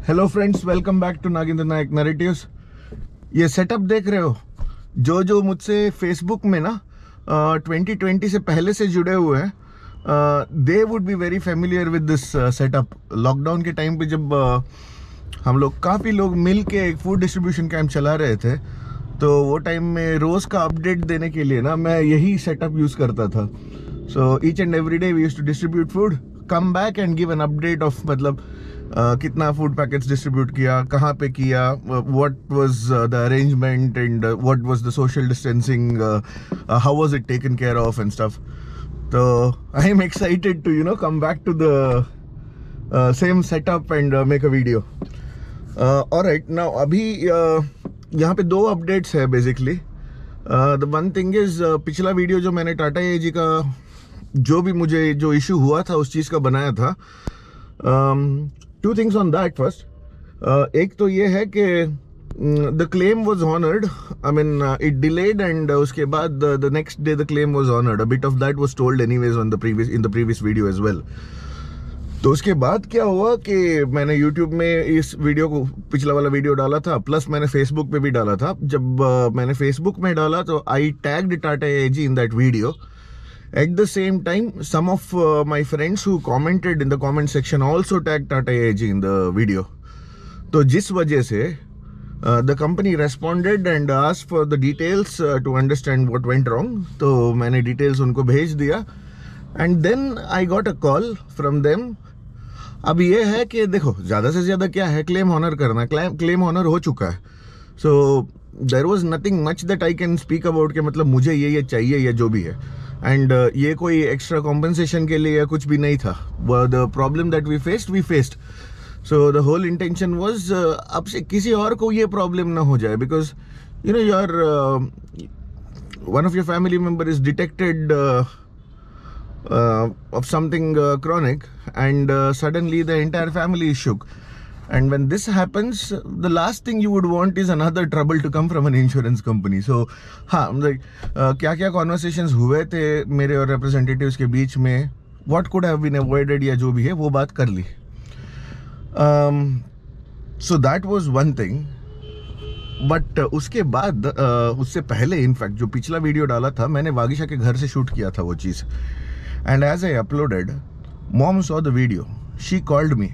Hello friends, welcome back to Nagendra Nayak narratives. ये setup देख रहे हो, जो मुझसे फेसबुक में ना 2020 से पहले से जुड़े हुए हैं, they would be very familiar with this setup. Lockdown के टाइम पे जब हम लोग काफ़ी लोग मिल के एक फूड डिस्ट्रीब्यूशन कैंप चला रहे थे, तो वो टाइम में रोज़ का अपडेट देने के लिए ना मैं यही सेटअप यूज़ करता था। So each and every day we used to distribute food, come back and give an update of मतलब कितना फूड पैकेट्स डिस्ट्रीब्यूट किया, कहाँ पे किया, what was the arrangement and what was the social distancing, how was it taken care of and stuff. तो I am excited to come back to the same setup and make a video. Alright, now अभी यहाँ पे दो updates है basically. The one thing is, पिछला video जो मैंने टाटा एजी का मुझे जो इशू हुआ था उस चीज़ का बनाया था। Two things on that. First, एक तो ये है कि the claim was honoured, I mean it delayed and उसके बाद the next day the claim was honoured. A bit of that was told anyways on the previous video as well. तो उसके बाद क्या हुआ कि मैंने YouTube में इस वीडियो को, पिछला वाला वीडियो डाला था, प्लस मैंने Facebook पे भी डाला था। जब मैंने Facebook में डाला तो I tagged Tata AIG in that video. At the same time, some of my friends who commented in the comment section also tagged Tata AIG in the video. तो जिस वजह से the company responded and asked for the details to understand what went wrong. तो मैंने details उनको भेज दिया and then I got a call from them. अब ये है कि देखो, ज़्यादा से ज़्यादा क्या है, क्लेम ऑनर करना। क्लेम ऑनर हो चुका है। So there was nothing much that I can speak about कि मतलब मुझे ये चाहिए या जो भी है। एंड ये कोई एक्स्ट्रा कॉम्पनसेशन के लिए या कुछ भी नहीं था। The problem that we faced, so the whole intention was अब से किसी और को ये प्रॉब्लम ना हो जाए, because your one of your family member is detected of something chronic and suddenly the entire family is shook. And when this happens, the last thing you would want is another trouble to come from an insurance company. So, हाँ, क्या conversations हुए थे मेरे और representatives के बीच में, what could have been avoided या जो भी है वो बात कर ली। So that was one thing. But उसके बाद उससे पहले इनफैक्ट जो पिछला वीडियो डाला था, मैंने वागीशा के घर से शूट किया था वो चीज़। And as I uploaded, mom saw the video. She called me.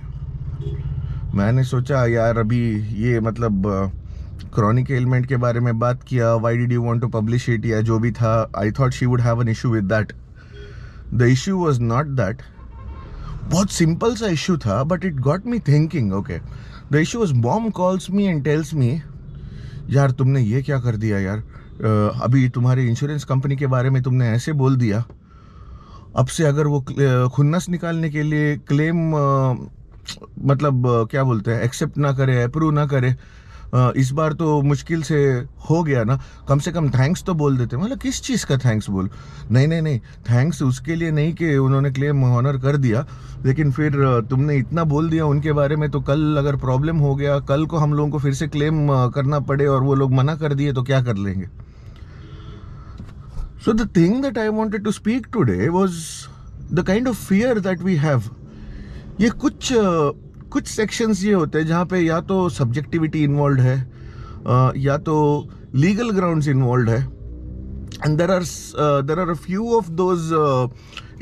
मैंने सोचा यार अभी ये मतलब क्रॉनिक एलिमेंट के बारे में बात किया, why did you want to publish it या जो भी था, I thought she would have an issue with that. The issue was not that. बहुत सिंपल सा इशू था, but it got me thinking. Okay, the issue was mom calls me and tells me, यार तुमने ये क्या कर दिया यार, अभी तुम्हारे इंश्योरेंस कंपनी के बारे में तुमने ऐसे बोल दिया, अब से अगर वो खुन्नस निकालने के लिए क्लेम मतलब क्या बोलते हैं, एक्सेप्ट ना करे, अप्रूव ना करे, इस बार तो मुश्किल से हो गया ना, कम से कम थैंक्स तो बोल देते। मतलब किस चीज़ का थैंक्स बोल? नहीं, थैंक्स उसके लिए नहीं कि उन्होंने क्लेम ऑनर कर दिया, लेकिन फिर तुमने इतना बोल दिया उनके बारे में, तो कल अगर प्रॉब्लम हो गया, कल को हम लोगों को फिर से क्लेम करना पड़े और वो लोग मना कर दिए तो क्या कर लेंगे? So the thing that I wanted to speak today was the kind of fear that we have. ये कुछ सेक्शंस ये होते हैं जहाँ पे या तो सब्जेक्टिविटी इन्वॉल्व है या तो लीगल ग्राउंड्स इन्वॉल्व है, and there are a few of those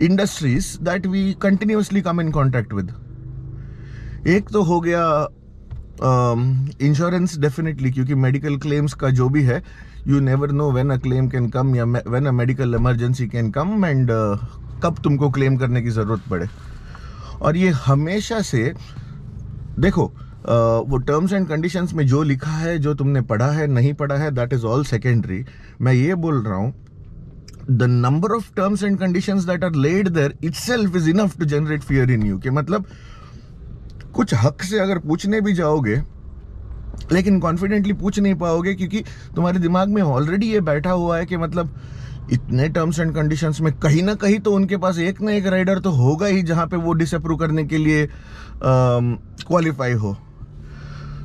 industries that we continuously come in contact with. एक तो हो गया इंश्योरेंस, डेफिनेटली, क्योंकि मेडिकल क्लेम्स का जो भी है, you never know when a claim can come या when a medical emergency can come, and कब तुमको क्लेम करने की ज़रूरत पड़े। और ये हमेशा से देखो, वो टर्म्स एंड कंडीशंस में जो लिखा है, जो तुमने पढ़ा है नहीं पढ़ा है, दैट इज ऑल सेकेंडरी। मैं ये बोल रहा हूँ, the number of terms and conditions that are laid there itself is enough to generate fear in you. कि मतलब कुछ हक से अगर पूछने भी जाओगे, लेकिन कॉन्फिडेंटली पूछ नहीं पाओगे, क्योंकि तुम्हारे दिमाग में ऑलरेडी ये बैठा हुआ है कि मतलब इतने टर्म्स एंड कंडीशंस में कहीं ना कहीं तो उनके पास एक ना एक राइडर तो होगा ही जहां पे वो डिसअप्रूव करने के लिए क्वालिफाई हो।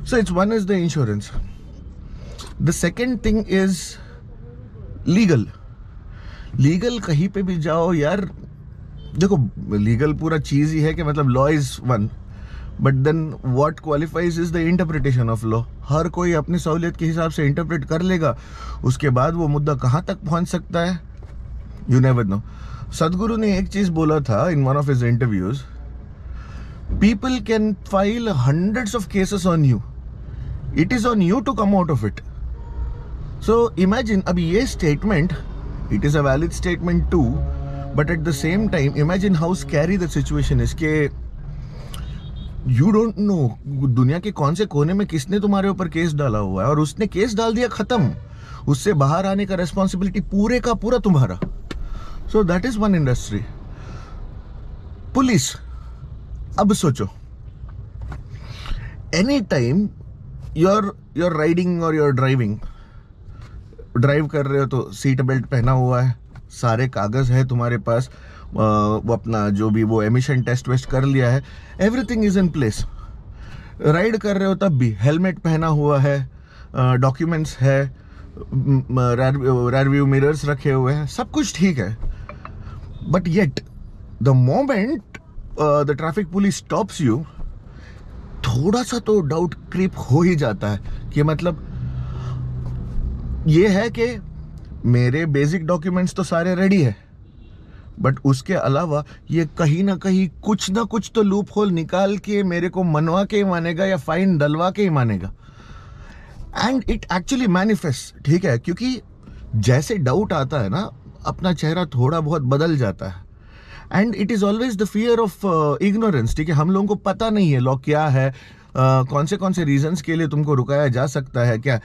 So it's one is the insurance. The second thing is legal कहीं पे भी जाओ यार, देखो लीगल पूरा चीज ही है कि मतलब law is one, but then what qualifies is the interpretation of law. हर कोई अपनी सहूलियत के हिसाब से इंटरप्रेट कर लेगा, उसके बाद वो मुद्दा कहाँ तक पहुंच सकता है, यू नेवर नो। सदगुरु ने एक चीज बोला था in one of his interviews, people can file hundreds of cases on you, it is on you to come out of it. So imagine, अभी ये statement, it is a valid statement too, but at the same time imagine how scary the situation is के you don't know दुनिया के कौन से कोने में किसने तुम्हारे ऊपर केस डाला हुआ है, और उसने केस डाल दिया, खत्म, उससे बाहर आने का रेस्पॉन्सिबिलिटी पूरे का पूरा तुम्हारा। So that is one industry. Police, अब सोचो, एनी टाइम you're राइडिंग और you're ड्राइविंग, ड्राइव कर रहे हो तो सीट बेल्ट पहना हुआ है, सारे कागज है तुम्हारे पास, वो अपना जो भी वो एमिशन टेस्ट वेस्ट कर लिया है, everything is in place. Ride कर रहे हो तब भी हेलमेट पहना हुआ है, डॉक्यूमेंट्स है, रेयर व्यू मिरर्स रखे हुए हैं, सब कुछ ठीक है। But yet the moment the traffic police stops you, थोड़ा सा तो डाउट क्रीप हो ही जाता है कि मतलब ये है कि मेरे बेसिक डॉक्यूमेंट्स तो सारे रेडी है, बट उसके अलावा ये कहीं ना कुछ तो लूप होल निकाल के मेरे को मनवा के ही मानेगा या फाइन डलवा के ही मानेगा। एंड इट एक्चुअली मैनिफेस्ट, ठीक है, क्योंकि जैसे डाउट आता है ना, अपना चेहरा थोड़ा बहुत बदल जाता है। And it is always the fear of ignorance, ठीक है, हम लोगों को पता नहीं है लॉ क्या है, कौन से रीजंस के लिए तुमको रुकाया जा सकता है क्या।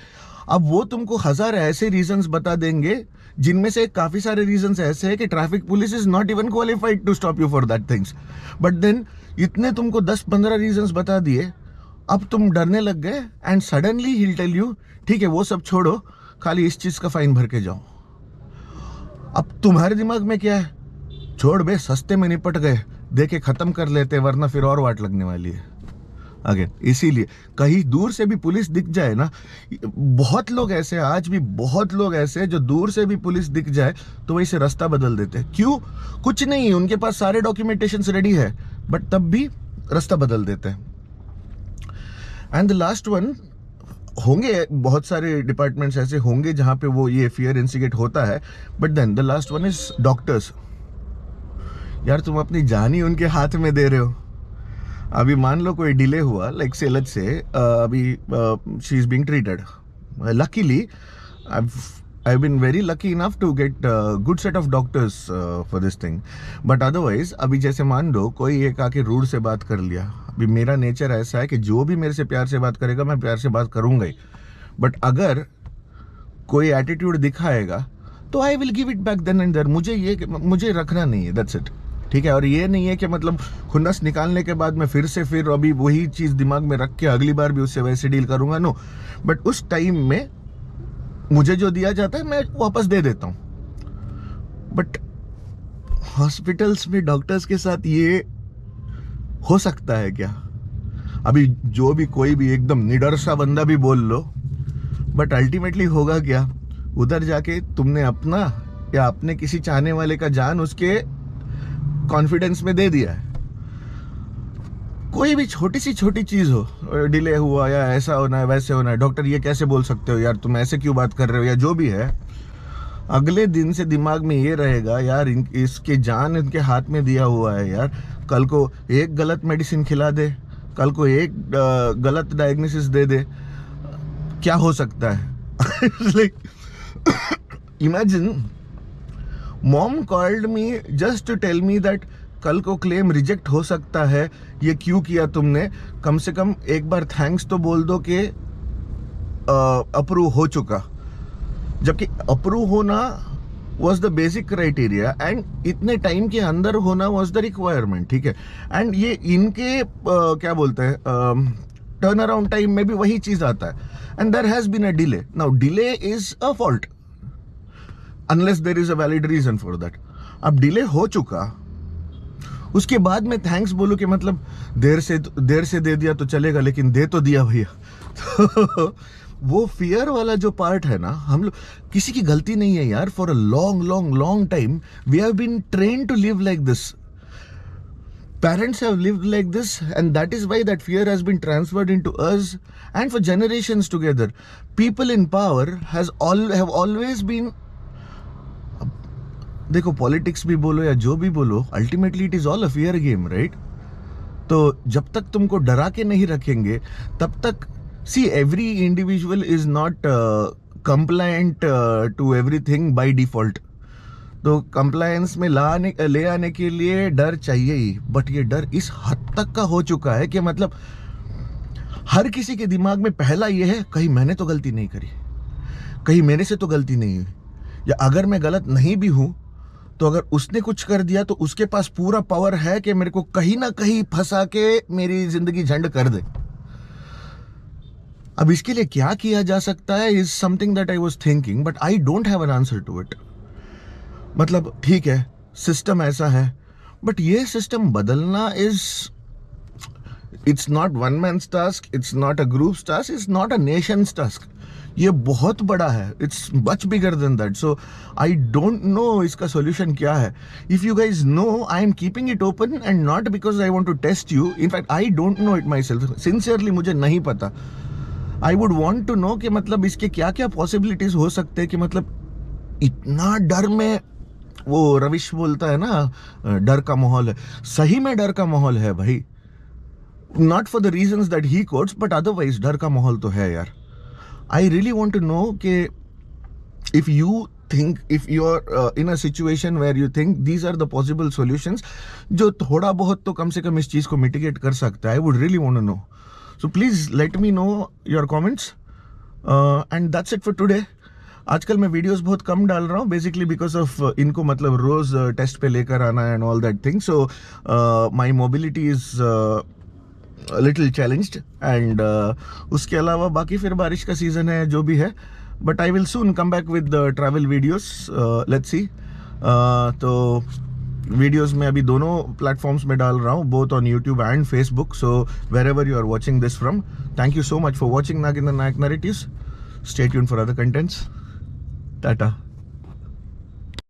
अब वो तुमको 1000 ऐसे रीजंस बता देंगे जिनमें से काफी सारे रीजंस ऐसे हैं कि traffic police is not even qualified to stop you for that things, but then इतने तुमको 10-15 रीजंस बता दिए, अब तुम डरने लग गए, and suddenly he will tell you, ठीक है वो सब छोड़ो, खाली इस चीज का फाइन भर के जाओ। अब तुम्हारे दिमाग में क्या है, छोड़ बे, सस्ते में निपट गए, देके खत्म कर लेते, वरना फिर और वाट लगने वाली है अगेन। इसीलिए कहीं दूर से भी पुलिस दिख जाए ना, बहुत लोग ऐसे, आज भी बहुत लोग ऐसे जो दूर से भी पुलिस दिख जाए तो वही से रास्ता बदल देते। क्यों? कुछ नहीं, उनके पास सारे डॉक्यूमेंटेशंस रेडी है, बट तब भी रास्ता बदल देते हैं। एंड द लास्ट वन, होंगे बहुत सारे डिपार्टमेंट्स ऐसे होंगे जहां पे वो ये फियर इंस्टिगेट होता है, but then the last one is doctors. यार तुम अपनी जान ही उनके हाथ में दे रहे हो। अभी मान लो कोई डिले हुआ, लाइक से लेट्स से अभी she is being treated, luckily I been very lucky enough to get good set of doctors for this thing, but otherwise अभी जैसे मान लो कोई एक आके रूड से बात कर लिया, अभी मेरा नेचर ऐसा है कि जो भी मेरे से प्यार से बात करेगा मैं प्यार से बात करूंगा ही, बट अगर कोई एटीट्यूड दिखाएगा तो I will give it back then and there. मुझे रखना नहीं है, दैट्स इट, ठीक है। और ये नहीं है कि मतलब खुन्नस निकालने के बाद मैं फिर अभी वही चीज दिमाग में रख के अगली बार भी उससे वैसे डील करूंगा, नो। बट उस टाइम में मुझे जो दिया जाता है मैं वापस दे देता हूं। बट हॉस्पिटल्स में डॉक्टर्स के साथ ये हो सकता है क्या? अभी जो भी कोई भी एकदम निडर सा बंदा भी बोल लो, बट अल्टीमेटली होगा क्या? उधर जाके तुमने अपना या अपने किसी चाहने वाले का जान उसके कॉन्फिडेंस में दे दिया है। कोई भी छोटी सी छोटी चीज हो, डिले हुआ या ऐसा होना है वैसे होना है, डॉक्टर ये कैसे बोल सकते हो यार, तुम ऐसे क्यों बात कर रहे हो, या जो भी है, अगले दिन से दिमाग में ये रहेगा यार इसके जान इनके हाथ में दिया हुआ है यार, कल को एक गलत मेडिसिन खिला दे, कल को एक गलत डायग्नोसिस दे दे, क्या हो सकता है। Like imagine mom called me just to tell me that कल को क्लेम रिजेक्ट हो सकता है, ये क्यों किया तुमने, कम से कम एक बार थैंक्स तो बोल दो कि अप्रूव हो चुका। जबकि अप्रूव होना was the basic criteria and इतने टाइम के अंदर होना वॉज द रिक्वायरमेंट, ठीक है। एंड ये इनके क्या बोलते हैं टर्न अराउंड टाइम में भी वही चीज आता है, and there has been a delay. Now delay is a fault unless there is a valid reason for that. अब डिले हो चुका, उसके बाद में थैंक्स बोलो कि मतलब देर से दे दिया तो चलेगा, लेकिन दे तो दिया भैया। तो वो फियर वाला जो पार्ट है ना, हम लोग, किसी की गलती नहीं है यार। For a long time we have been trained to live like this. Parents have lived like this, and that is why that fear has been transferred into us and for generations together. People in power have always been, देखो politics भी बोलो या जो भी बोलो, ultimately it is all a fear game, right? तो जब तक तुमको डरा के नहीं रखेंगे तब तक, see every individual is not compliant to everything by default. तो कंप्लायंस में ले आने के लिए डर चाहिए ही, बट ये डर इस हद तक का हो चुका है कि मतलब हर किसी के दिमाग में पहला ये है, कहीं मैंने तो गलती नहीं करी, कहीं मेरे से तो गलती नहीं हुई, या अगर मैं गलत नहीं भी हूं तो अगर उसने कुछ कर दिया तो उसके पास पूरा पावर है कि मेरे को कहीं ना कहीं फंसा के मेरी जिंदगी झंड कर दे. अब इसके लिए क्या किया जा सकता है is something that I was thinking, but I don't have an answer to it. मतलब ठीक है, सिस्टम ऐसा है, बट ये सिस्टम बदलना it's not one man's task, it's not a group's task, it's not a nation's task. ये बहुत बड़ा है, it's much bigger than that. So I don't know इसका सॉल्यूशन क्या है. If you guys know, I am keeping it open and not because I want to test you. In fact I don't know it myself, sincerely मुझे नहीं पता. I would want to know कि मतलब इसके क्या क्या पॉसिबिलिटीज हो सकते हैं. कि मतलब इतना डर में, वो रविश बोलता है ना, डर का माहौल है. सही में डर का माहौल है भाई, not for the reasons that he quotes, but otherwise डर का माहौल तो है यार. I really want to know कि if you think, if you're in a situation where you think these are the possible solutions जो थोड़ा बहुत तो कम से कम इस चीज को मिटिगेट कर सकता है. I would really want to know. So please let me know your comments. And that's it for today. आजकल मैं वीडियोस बहुत कम डाल रहा हूँ, बेसिकली बिकॉज ऑफ इनको मतलब रोज टेस्ट पे लेकर आना and all that thing. So my mobility is little challenged, and उसके अलावा बाकी फिर बारिश का सीजन है जो भी है, but I will soon come back with travel videos. Let's see. तो वीडियोस में अभी दोनों प्लेटफॉर्म्स में डाल रहा हूँ, both on YouTube and Facebook. So wherever you are watching this from, thank you so much for watching Nagendra Nayak narratives. Stay tuned for other contents. Tata.